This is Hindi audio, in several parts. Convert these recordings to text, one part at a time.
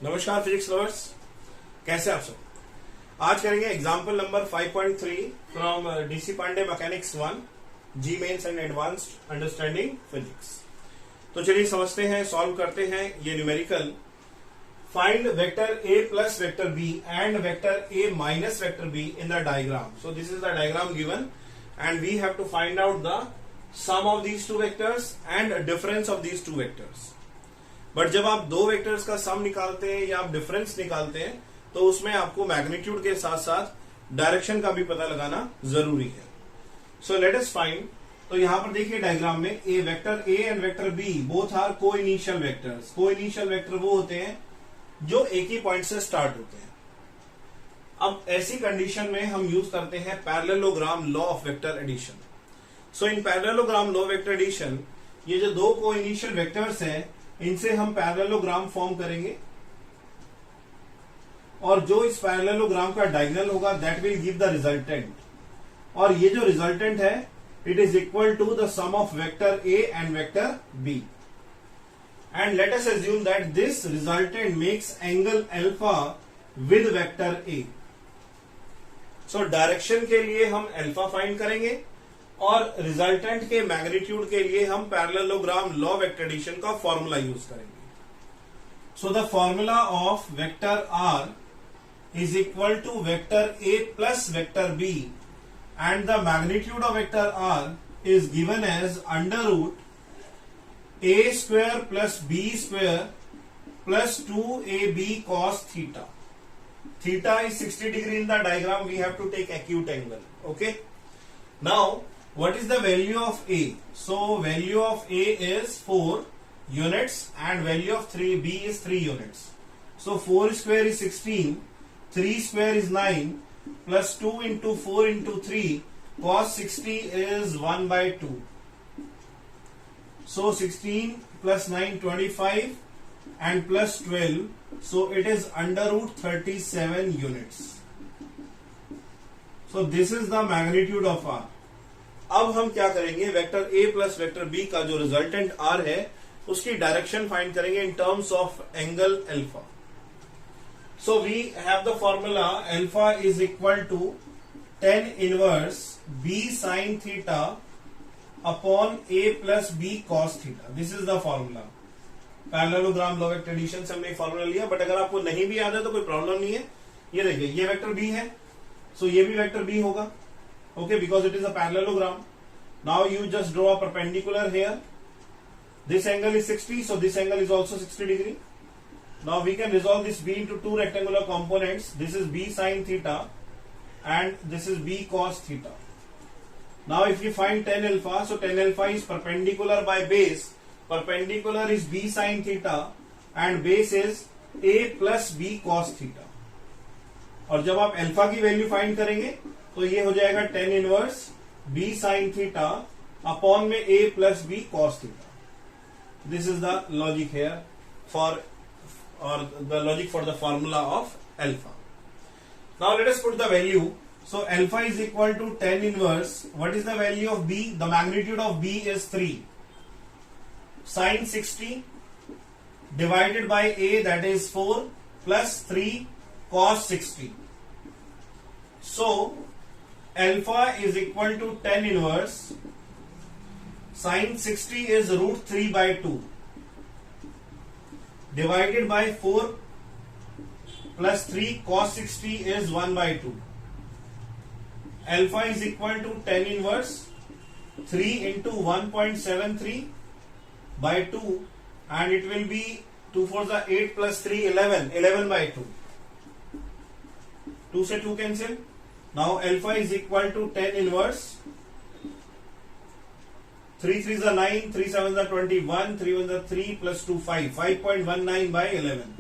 नमस्कार फिजिक्स लवर्स, कैसे आप सब। आज करेंगे example number 5.3 from DC Pandey mechanics 1 JEE mains and advanced understanding physics. तो चलिए समझते हैं, सॉल्व करते हैं ये numerical. Find vector a plus vector b and vector a minus vector b in the diagram. So this is the diagram given and we have to find out the sum of these two vectors and difference of these two vectors. But जब आप दो वेक्टर्स का सम निकालते हैं या आप डिफरेंस निकालते हैं तो उसमें आपको मैग्नीट्यूड के साथ साथ डायरेक्शन का भी पता लगाना जरूरी है। So let us find. तो यहां पर देखिए डायग्राम में A vector A and vector B both are coinitial vectors. Coinitial vector वो होते हैं जो एक ही पॉइंट से स्टार्ट होते हैं। अब ऐसी कंडीशन में हम यूज करते हैं parallelogram law of vector addition. So in parallelogram law vector addition ये जो दो को इनिशियल वेक्टर्स हैं इनसे हम पैरेललोग्राम फॉर्म करेंगे और जो इस पैरेललोग्राम का डायगोनल होगा that will give the resultant. और ये जो रिजल्टेंट है it is equal to the sum of vector A and vector B. And let us assume that this resultant makes angle alpha with vector A. So direction के लिए हम अल्फा फाइंड करेंगे और रिजल्टेंट के मैग्नीट्यूड के लिए हम पैरेललोग्राम लॉ वेक्टर एडिशन का फॉर्मूला यूज करेंगे। So the formula of vector R is equal to vector A plus vector B and the magnitude of vector R is given as under root A square plus B square plus 2ab cos theta. Theta is 60 degree in the diagram. We have to take acute angle. Okay. Now, what is the value of A? So, value of A is 4 units and value of B is 3 units. So, 4 square is 16, 3 square is 9, plus 2 into 4 into 3, cos 60 is 1 by 2. So, 16 plus 9, 25 and plus 12. So, it is under root 37 units. So, this is the magnitude of R. अब हम क्या करेंगे, vector A plus vector B का जो रिजल्टेंट आर है उसकी डायरेक्शन फाइंड करेंगे in terms of angle alpha. So we have the formula alpha is equal to tan inverse B sine theta upon A plus B cos theta. This is the formula. Parallelogram law vector addition से हमने फॉर्मूला लिया, बट अगर आपको नहीं भी याद है तो कोई प्रॉब्लम नहीं है। ये देखिए ये वेक्टर बी है, सो ये भी वेक्टर बी होगा। Okay, because it is a parallelogram. Now you just draw a perpendicular here. This angle is 60, so this angle is also 60 degree. Now we can resolve this b into two rectangular components. This is b sin theta and this is b cos theta. Now if you find tan alpha, so tan alpha is perpendicular by base. Perpendicular is b sin theta and base is a plus b cos theta. और जब आप अल्फा की वैल्यू फाइंड करेंगे तो ये हो जाएगा tan inverse b sin theta upon में a plus b cos theta. This is the logic here for और the logic for the formula of alpha. Now let us put the value. So alpha is equal to tan inverse, what is the value of b? The magnitude of b is 3 sin 60 divided by a that is 4 plus 3 cos 60. So, alpha is equal to tan inverse sin 60 is root 3 by 2 divided by 4 plus 3 cos 60 is 1 by 2. Alpha is equal to tan inverse 3 into 1.73 by 2 and it will be 2 4 is 8 plus 3 11 by 2. 2 से 2 cancel. Now alpha is equal to tan inverse 3 3 is 9, 3 7 is 21, 3 1 is 3 plus 2 5, 5.19 by 11.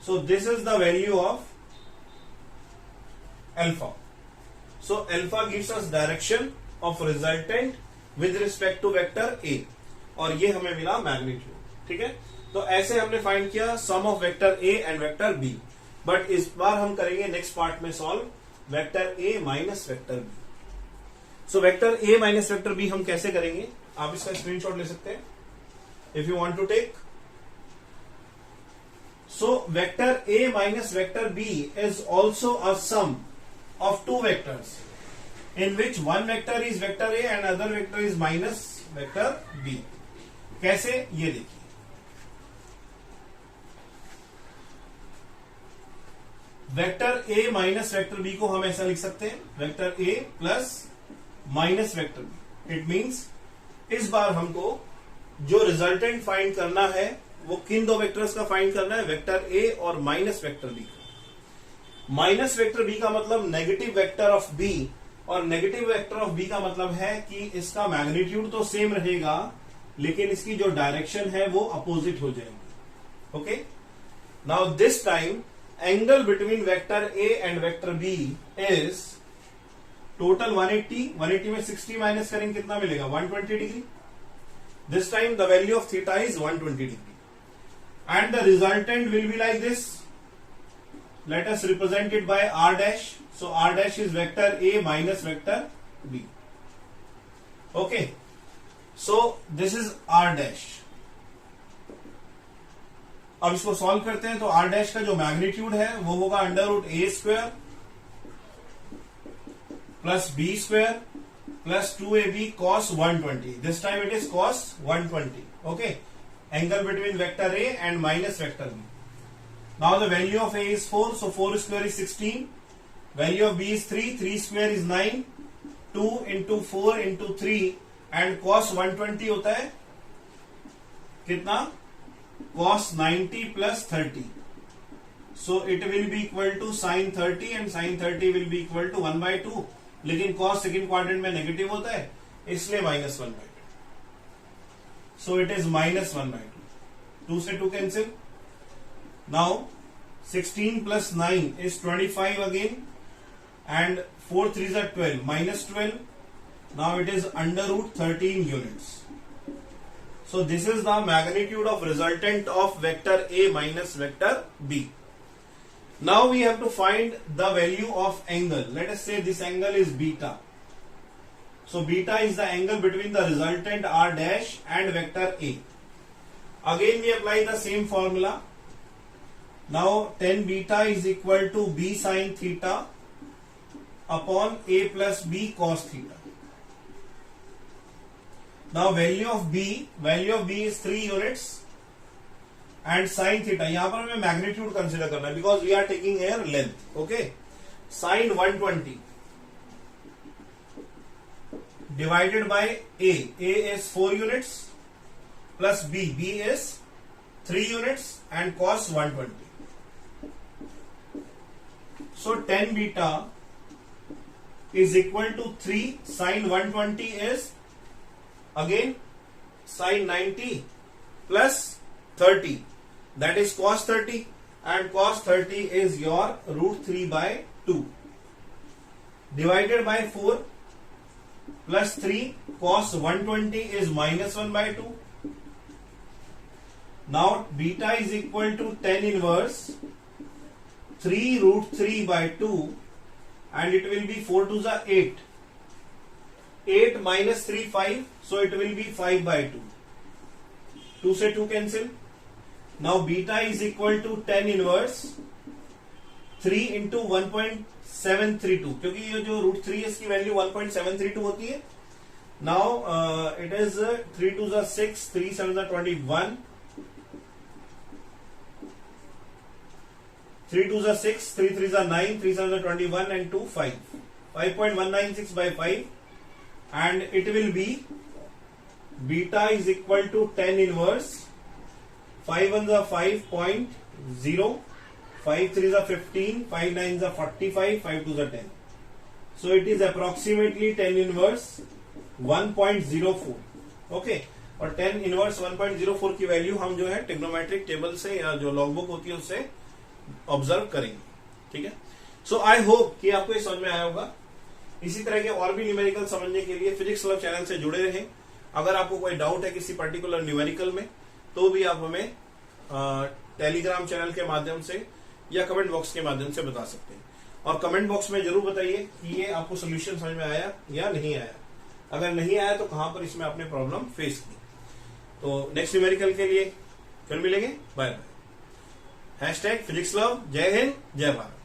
So this is the value of alpha. So alpha gives us direction of resultant with respect to vector A और ये हमें मिला मैग्नीट्यूड। ठीक है, तो ऐसे हमने फाइंड किया sum of vector A and vector B। But इस बार हम करेंगे नेक्स्ट पार्ट में solve vector A minus vector B। So vector A minus vector B हम कैसे करेंगे, आप इसका स्क्रीनशॉट ले सकते हैं if you want to take. So vector A minus vector B is also a sum of two vectors in which one vector is vector A and other vector is minus vector B. कैसे, ये देखिए. Vector A minus vector B को हम ऐसा लिख सकते हैं, vector A plus minus vector B. It means इस बार हमको जो रिजल्टेंट फाइंड करना है वो किन दो वेक्टर्स का फाइंड करना है, वेक्टर A और माइनस वेक्टर B का. माइनस वेक्टर B का मतलब नेगेटिव वेक्टर ऑफ B, और नेगेटिव वेक्टर ऑफ B का मतलब है कि इसका मैग्नीट्यूड तो सेम रहेगा लेकिन इसकी जो डायरेक्शन है वो अपोजिट हो जाएगी. Okay, now this time angle between vector A and vector B is total 180 में 60 माइनस करेंगे कितना मिलेगा, 120 degree. This time the value of theta is 120 degree and the resultant will be like this. Let us represent it by r dash. So r dash is vector A minus vector B. Okay, so this is r dash. अब इसको सॉल्व करते हैं तो r dash का जो मैग्नीट्यूड है वो होगा under root a square plus b square plus 2ab cos 120. This time it is cos 120. Okay, angle between vector A and minus vector B. Now the value of A is 4, so 4 square is 16. Value of B is 3, 3 square is 9. 2 into 4 into 3 and cos 120 होता है कितना, cos 90 plus 30. So it will be equal to sin 30 and sin 30 will be equal to 1 by 2. लेकिन cos सेकेंड क्वाड्रेंट में नेगेटिव होता है इसलिए minus 1 by 2. So it is minus 1 by 2. 2 से 2 cancel. Now 16 plus 9 is 25 again and 4 3s are 12 minus 12. Now it is under root 13 units. So this is the magnitude of resultant of vector A minus vector B. Now we have to find the value of angle. Let us say this angle is beta. So beta is the angle between the resultant r dash and vector A. Again we apply the same formula. Now tan beta is equal to b sin theta upon A plus b cos theta. Now value of b is 3 units and sin theta, यहाँ पर हमें मैग्नीट्यूड कंसिडर करना है because we are taking here length. Okay, sin 120 divided by A is 4 units plus B is 3 units and cos 120. So tan beta is equal to 3 sin 120 is again sin 90 plus 30, that is cos 30, and cos 30 is your root 3 by 2 divided by 4 plus 3 cos 120 is minus 1 by 2. Now beta is equal to tan inverse 3 root 3 by 2 and it will be 4 to the 8. 8 minus 3 5, so it will be 5 by 2. 2 से 2 cancel. Now beta is equal to tan inverse 3 into 1.732, क्योंकि ये जो रूट 3 है इसकी वैल्यू 1.732 होती है. Now it is 3 to the 6, 3 7 the 21, 3 to the 6, 3 3 the 9, 3 7 the 21 and 2 5, 5.196 by 5, and it will be beta is equal to tan inverse 5 1 the 5.0, 5 3 the 15, 5 9 the 45, 5 2 the 10. So it is approximately tan inverse 1.04. Okay, और tan inverse 1.04 की वैल्यू हम जो है ट्रिग्नोमेट्रिक टेबल से या जो लॉगबुक होती है उससे ऑब्जर्व करेंगे. ठीक है, सो आई होप कि आपको ये समझ में आया होगा. इसी तरह के और भी न्यूमेरिकल समझने के लिए फिजिक्स क्लब चैनल से जुड़े रहें. अगर आपको कोई डाउट है किसी पर्टिकुलर न्यूमेरिकल में तो भी आप हमें टेलीग्राम चैनल के माध्यम से या कमेंट बॉक्स के माध्यम से बता सकते हैं. और कमेंट बॉक्स में जरूर बताइए कि ये आपको सोल्यूशन समझ में आया या नहीं आया. अगर नहीं आया तो कहां पर इसमें आपने प्रॉब्लम फेस की. तो नेक्स्ट न्यूमेरिकल के लिए फिर मिलेंगे. Bye bye. #Physics love. जय हिंद, जय भारत।